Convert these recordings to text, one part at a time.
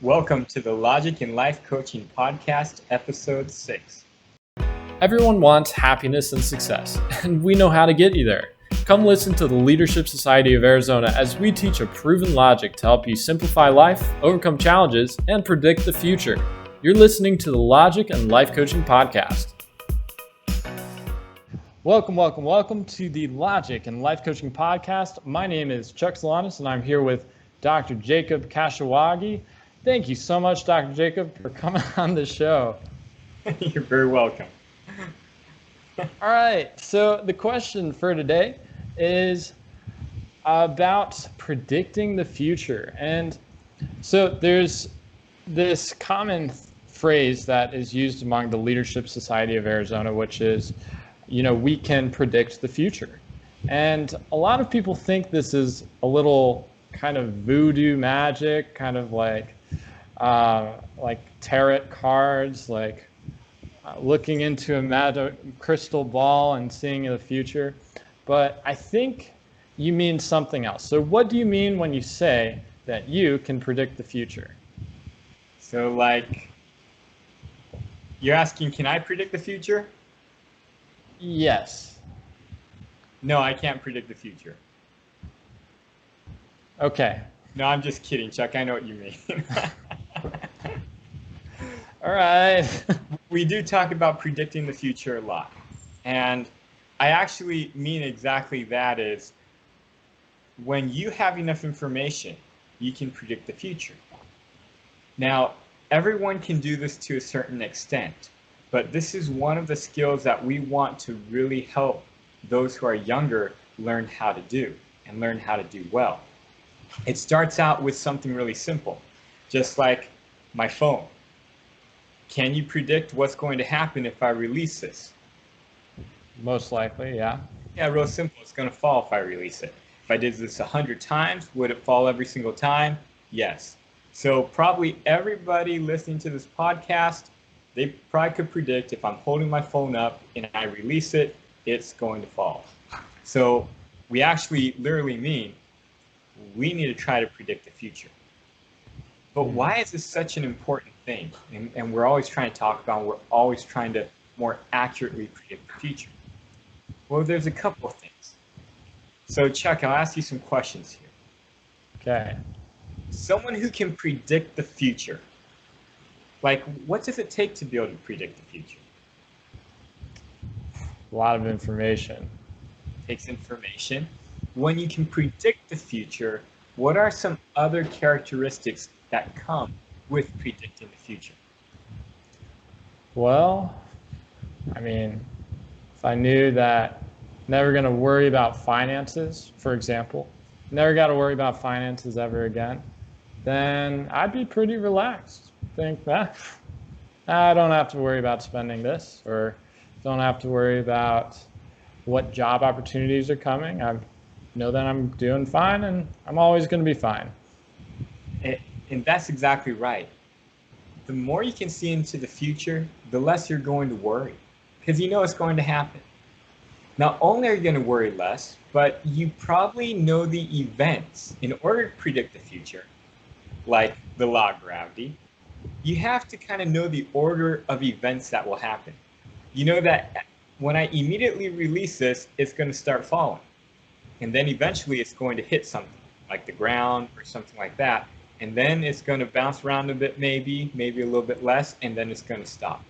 Welcome to the Logic and Life Coaching Podcast, Episode 6. Everyone wants happiness and success, and we know how to get you there. Come listen to the Leadership Society of Arizona as we teach a proven logic to help you simplify life, overcome challenges, and predict the future. You're listening to the Logic and Life Coaching Podcast. Welcome to the Logic and Life Coaching Podcast. My name is Chuck Solanas, and I'm here with Dr. Jacob Kashiwagi. Thank you so much, Dr. Jacob, for coming on the show. You're very welcome. All right, so the question for today is about predicting the future. And so there's this common phrase that is used among the Leadership Society of Arizona, which is, we can predict the future. And a lot of people think this is a little kind of voodoo magic, kind of like tarot cards, looking into a crystal ball and seeing the future. But I think you mean something else. So what do you mean when you say that you can predict the future? So you're asking, can I predict the future? Yes. No, I can't predict the future. Okay. No, I'm just kidding, Chuck. I know what you mean. All right. We do talk about predicting the future a lot. And I actually mean exactly that is when you have enough information, you can predict the future. Now, everyone can do this to a certain extent, but this is one of the skills that we want to really help those who are younger learn how to do and learn how to do well. It starts out with something really simple, just like my phone. Can you predict what's going to happen if I release this? Most likely, yeah. Yeah, real simple. It's going to fall if I release it. If I did this 100 times, would it fall every single time? Yes. So probably everybody listening to this podcast, they probably could predict if I'm holding my phone up and I release it, it's going to fall. So we actually literally mean we need to try to predict the future. But why is this such an important thing? And we're always trying to talk about, we're always trying to more accurately predict the future. Well, there's a couple of things. So Chuck, I'll ask you some questions here. Okay. Someone who can predict the future, what does it take to be able to predict the future? A lot of information. It takes information. When you can predict the future, what are some other characteristics that come with predicting the future? Well, if I knew that never going to worry about finances, for example, never got to worry about finances ever again, then I'd be pretty relaxed. Think, I don't have to worry about spending this, or don't have to worry about what job opportunities are coming. I know that I'm doing fine, and I'm always going to be fine. And that's exactly right. The more you can see into the future, the less you're going to worry, because you know it's going to happen. Not only are you going to worry less, but you probably know the events. In order to predict the future, like the law of gravity, you have to kind of know the order of events that will happen. You know that when I immediately release this, it's going to start falling. And then eventually it's going to hit something, like the ground or something like that. And then it's going to bounce around a bit, maybe a little bit less, and then it's going to stop.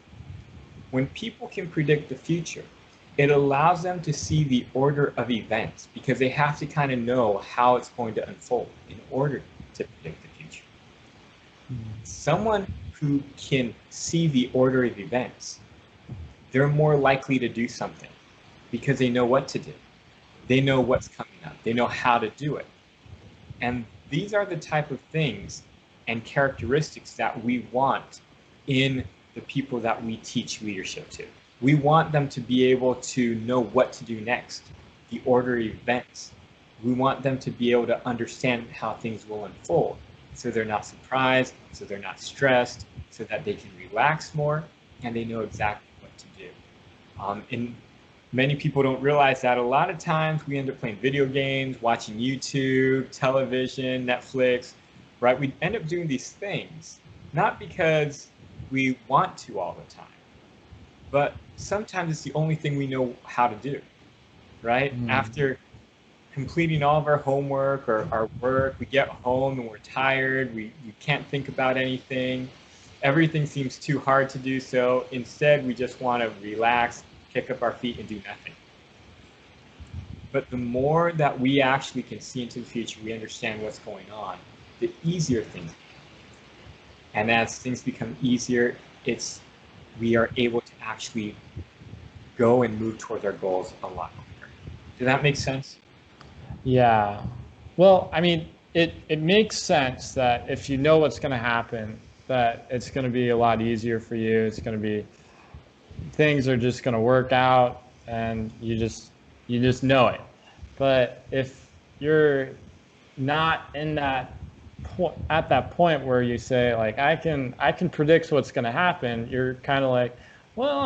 When people can predict the future, it allows them to see the order of events because they have to kind of know how it's going to unfold in order to predict the future. Someone who can see the order of events, they're more likely to do something because they know what to do. They know what's coming up. They know how to do it. And these are the type of things and characteristics that we want in the people that we teach leadership to. We want them to be able to know what to do next, the order of events. We want them to be able to understand how things will unfold so they're not surprised, so they're not stressed, so that they can relax more and they know exactly what to do. And many people don't realize that a lot of times we end up playing video games, watching YouTube, television, Netflix, right? We end up doing these things not because we want to all the time, but sometimes it's the only thing we know how to do, right? After completing all of our homework or our work, we get home and we're tired, we can't think about anything. Everything seems too hard to do, so instead we just want to relax, kick up our feet and do nothing. But the more that we actually can see into the future, we understand what's going on, the easier things become. And as things become easier, we are able to actually go and move towards our goals a lot quicker. Does that make sense? Yeah. Well, I mean, it makes sense that if you know what's going to happen, that it's going to be a lot easier for you. It's going to be, things are just going to work out, and you just know it. But if you're not in that point, at that point where you say like, I can predict what's going to happen, you're kind of like, well,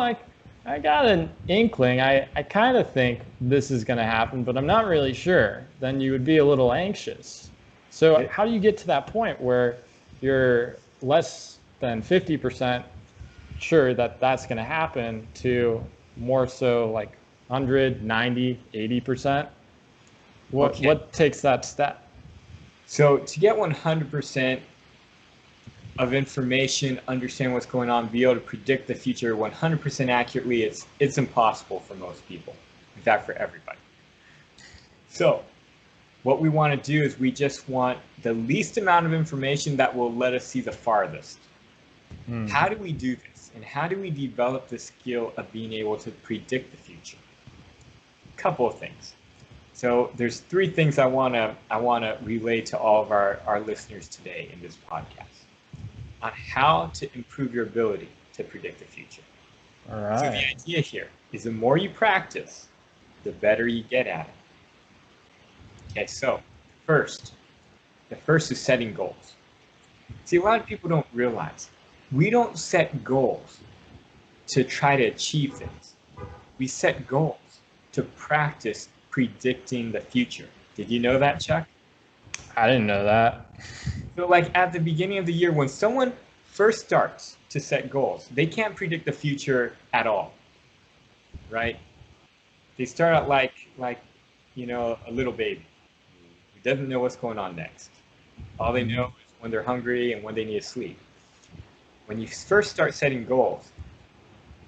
I got an inkling. I kind of think this is going to happen, but I'm not really sure. Then you would be a little anxious. So how do you get to that point where you're less than 50% sure that that's going to happen to more so like 100, 90, 80%? What takes that step? So to get 100% of information, understand what's going on, be able to predict the future 100% accurately, it's impossible for most people. In fact, for everybody. So what we want to do is we just want the least amount of information that will let us see the farthest. How do we do this? And how do we develop the skill of being able to predict the future? A couple of things. So there's three things I want to relay to all of our listeners today in this podcast on how to improve your ability to predict the future. All right. So the idea here is the more you practice, the better you get at it. Okay, so the first is setting goals. See, a lot of people don't realize we don't set goals to try to achieve things. We set goals to practice predicting the future. Did you know that, Chuck? I didn't know that. So like at the beginning of the year, when someone first starts to set goals, they can't predict the future at all, right? They start out like a little baby who doesn't know what's going on next. All they know is when they're hungry and when they need to sleep. When you first start setting goals,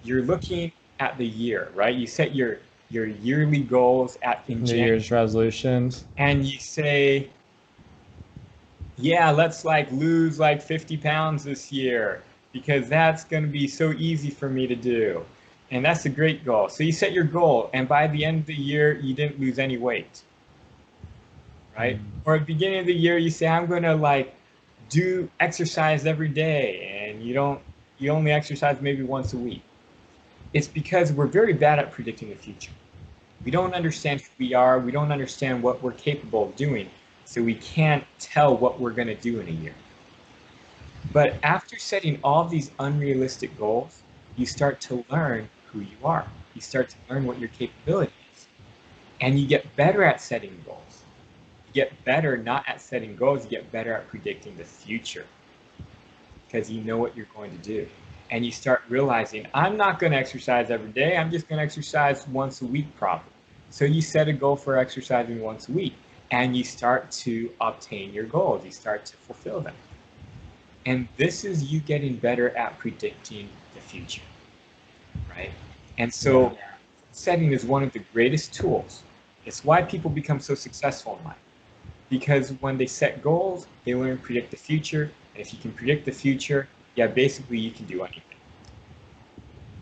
you're looking at the year, right? You set your yearly goals in New Year's resolutions, and you say, yeah, let's lose 50 pounds this year because that's going to be so easy for me to do. And that's a great goal. So you set your goal, and by the end of the year, you didn't lose any weight, right? Or at the beginning of the year, you say, I'm going to do exercise every day, and you only exercise maybe once a week. It's because we're very bad at predicting the future. We don't understand who we are. We don't understand what we're capable of doing. So we can't tell what we're going to do in a year. But after setting all of these unrealistic goals, you start to learn who you are. You start to learn what your capability is. And you get better at setting goals. You get better not at setting goals, you get better at predicting the future. Because you know what you're going to do. And you start realizing, I'm not going to exercise every day. I'm just going to exercise once a week probably. So you set a goal for exercising once a week. And you start to obtain your goals. You start to fulfill them. And this is you getting better at predicting the future, right? And so setting is one of the greatest tools. It's why people become so successful in life. Because when they set goals, they learn to predict the future. And if you can predict the future, yeah, basically you can do anything.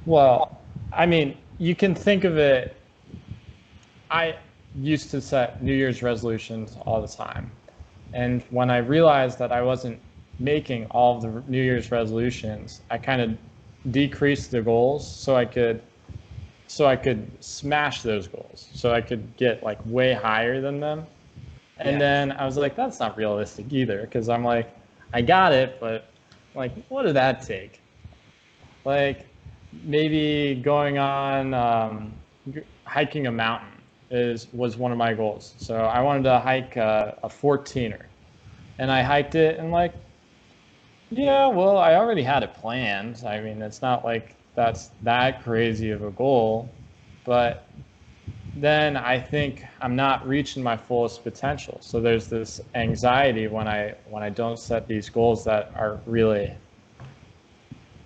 Well, I mean, you can think of it, I used to set New Year's resolutions all the time. And when I realized that I wasn't making all of the New Year's resolutions, I kind of decreased the goals so I could smash those goals. So I could get way higher than them. And then I was like, that's not realistic either, because I'm like, I got it, but what did that take? Maybe going on hiking a mountain was one of my goals. So I wanted to hike a 14er. And I hiked it and like, yeah, well, I already had it planned. I mean, it's not like that's that crazy of a goal, but then I think I'm not reaching my fullest potential. So there's this anxiety when I don't set these goals that are really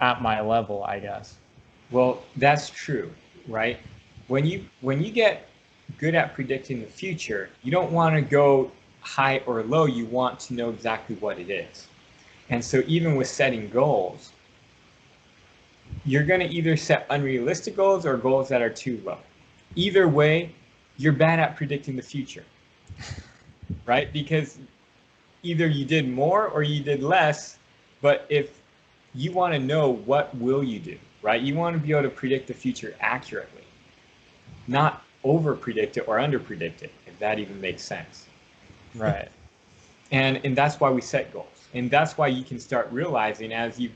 at my level, I guess. Well, that's true, right? When you get good at predicting the future, you don't want to go high or low. You want to know exactly what it is. And so even with setting goals, you're going to either set unrealistic goals or goals that are too low. Either way, you're bad at predicting the future, right? Because either you did more or you did less, but if you want to know what will you do, right? You want to be able to predict the future accurately, not over predict it or under predict it, if that even makes sense. Right. And that's why we set goals. And that's why you can start realizing as you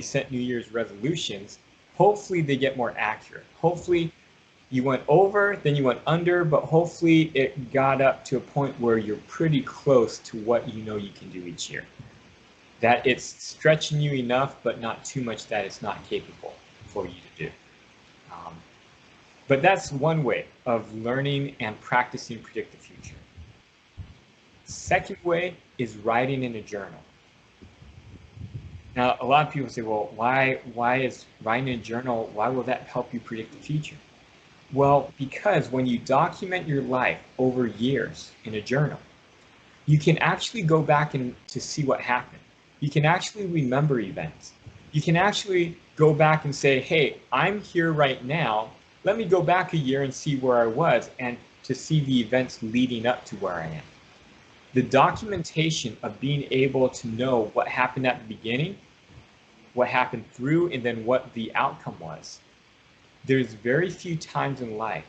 set New Year's resolutions, hopefully they get more accurate. Hopefully you went over, then you went under, but hopefully it got up to a point where you're pretty close to what you know you can do each year. That it's stretching you enough, but not too much that it's not capable for you to do. But that's one way of learning and practicing predict the future. Second way is writing in a journal. Now, a lot of people say, well, why is writing in a journal, why will that help you predict the future? Well, because when you document your life over years in a journal, you can actually go back and to see what happened. You can actually remember events. You can actually go back and say, hey, I'm here right now. Let me go back a year and see where I was and to see the events leading up to where I am. The documentation of being able to know what happened at the beginning, what happened through, and then what the outcome was. There's very few times in life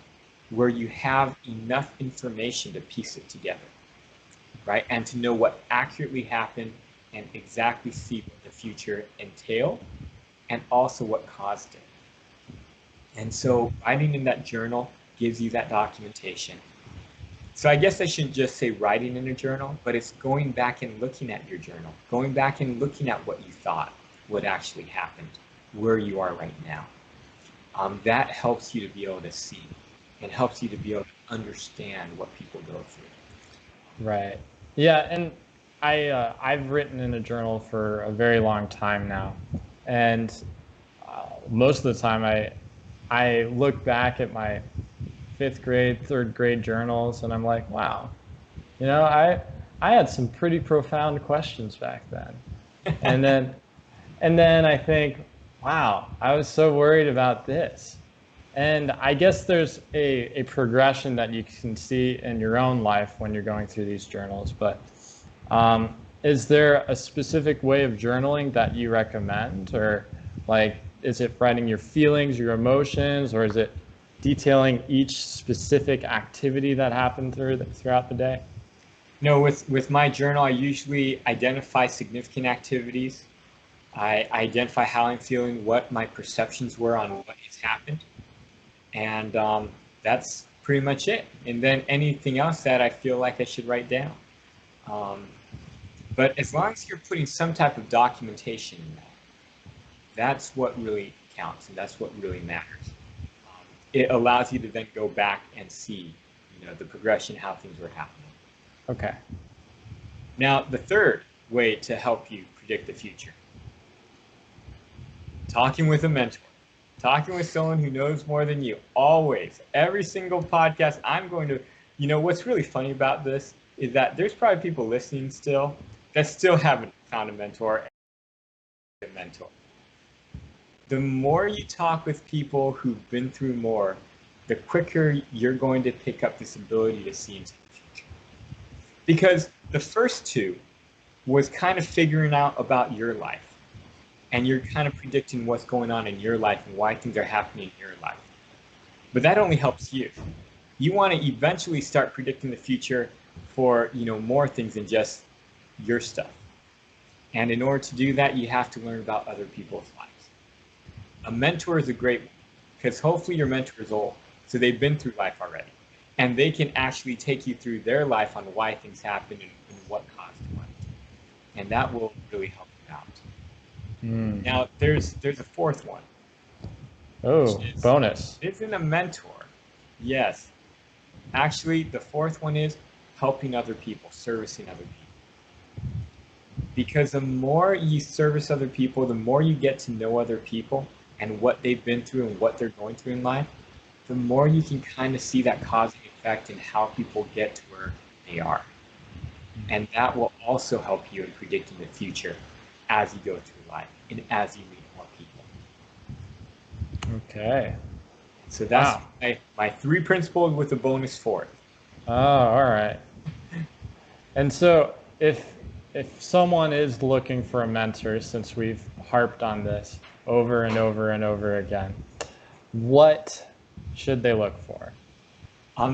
where you have enough information to piece it together, right? And to know what accurately happened and exactly see what the future entailed and also what caused it. And so writing in that journal gives you that documentation. So I guess I shouldn't just say writing in a journal, but it's going back and looking at your journal, going back and looking at what you thought would actually happen, where you are right now. That helps you to be able to see and helps you to be able to understand what people go through. Right. Yeah, and I've written in a journal for a very long time now, and most of the time I look back at my fifth grade, third grade journals, and I'm like, wow, I had some pretty profound questions back then, and then I think, wow, I was so worried about this. And I guess there's a progression that you can see in your own life when you're going through these journals. But is there a specific way of journaling that you recommend? Or like, is it writing your feelings, your emotions, or is it detailing each specific activity that happened throughout the day? No, with my journal, I usually identify significant activities. I identify how I'm feeling, what my perceptions were on what has happened. And that's pretty much it. And then anything else that I feel like I should write down. But as long as you're putting some type of documentation in that, that's what really counts and that's what really matters. It allows you to then go back and see, the progression, how things were happening. Okay. Now, the third way to help you predict the future, talking with a mentor. Talking with someone who knows more than you. Always. Every single podcast, I'm going to, what's really funny about this is that there's probably people listening still that still haven't found a mentor. The more you talk with people who've been through more, the quicker you're going to pick up this ability to see into the future. Because the first two was kind of figuring out about your life. And you're kind of predicting what's going on in your life and why things are happening in your life. But that only helps you. You want to eventually start predicting the future for, more things than just your stuff. And in order to do that, you have to learn about other people's lives. A mentor is a great one because hopefully your mentor is old, so they've been through life already. And they can actually take you through their life on why things happen and what caused what. and that will really help you out. Mm. Now, there's a fourth one. Oh, bonus. Isn't a mentor. Yes. Actually, the fourth one is helping other people, servicing other people. Because the more you service other people, the more you get to know other people and what they've been through and what they're going through in life, the more you can kind of see that cause and effect in how people get to where they are. And that will also help you in predicting the future as you go through life and as you meet more people. Okay. So that's my 3 principles with a bonus 4th. Oh, all right. And so if someone is looking for a mentor, since we've harped on this over and over and over again, what should they look for?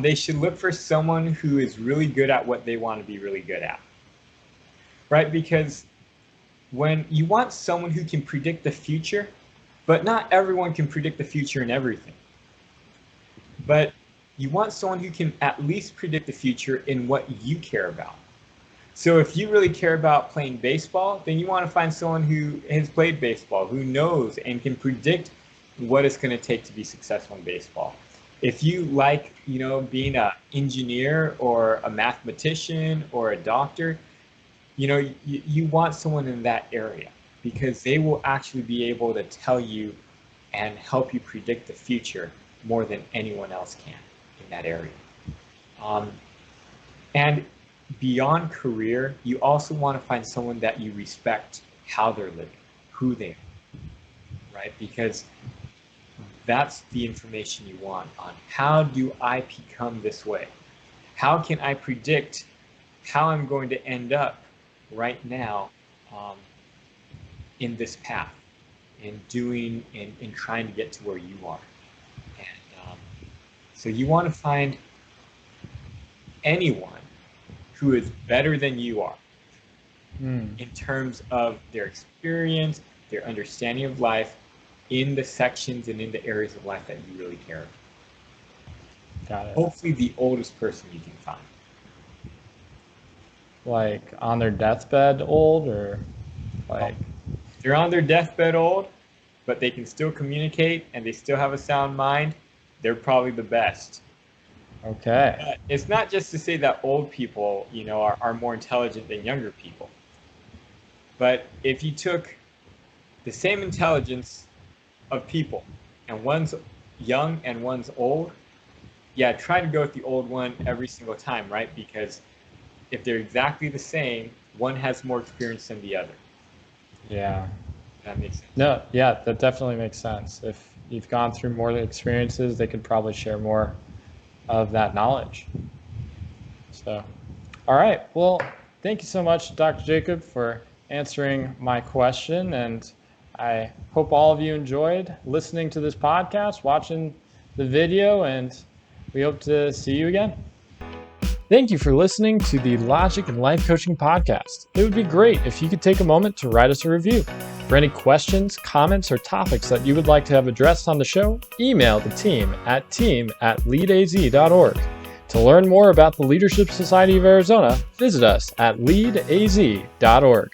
They should look for someone who is really good at what they want to be really good at, right? Because when you want someone who can predict the future, but not everyone can predict the future in everything. But you want someone who can at least predict the future in what you care about. So if you really care about playing baseball, then you want to find someone who has played baseball, who knows and can predict what it's going to take to be successful in baseball. If you like, being an engineer or a mathematician or a doctor, you want someone in that area because they will actually be able to tell you and help you predict the future more than anyone else can in that area. And beyond career, you also want to find someone that you respect how they're living, who they are, right? Because that's the information you want on how do I become this way? How can I predict how I'm going to end up right now in this path, in trying to get to where you are? And so you want to find anyone who is better than you are in terms of their experience, their understanding of life, in the sections and in the areas of life that you really care about. Got it. Hopefully the oldest person you can find. Like on their deathbed old, or like? They're on their deathbed old, but they can still communicate and they still have a sound mind. They're probably the best. Okay. But it's not just to say that old people, are more intelligent than younger people. But if you took the same intelligence of people and one's young and one's old, try to go with the old one every single time, right? Because if they're exactly the same, one has more experience than the other. Yeah. That makes sense. No, yeah, that definitely makes sense. If you've gone through more experiences, they could probably share more of that knowledge. So, all right. Well, thank you so much, Dr. Jacob, for answering my question. And I hope all of you enjoyed listening to this podcast, watching the video, and we hope to see you again. Thank you for listening to the Logic and Life Coaching Podcast. It would be great if you could take a moment to write us a review. For any questions, comments, or topics that you would like to have addressed on the show, email the team at leadaz.org. To learn more about the Leadership Society of Arizona, visit us at leadaz.org.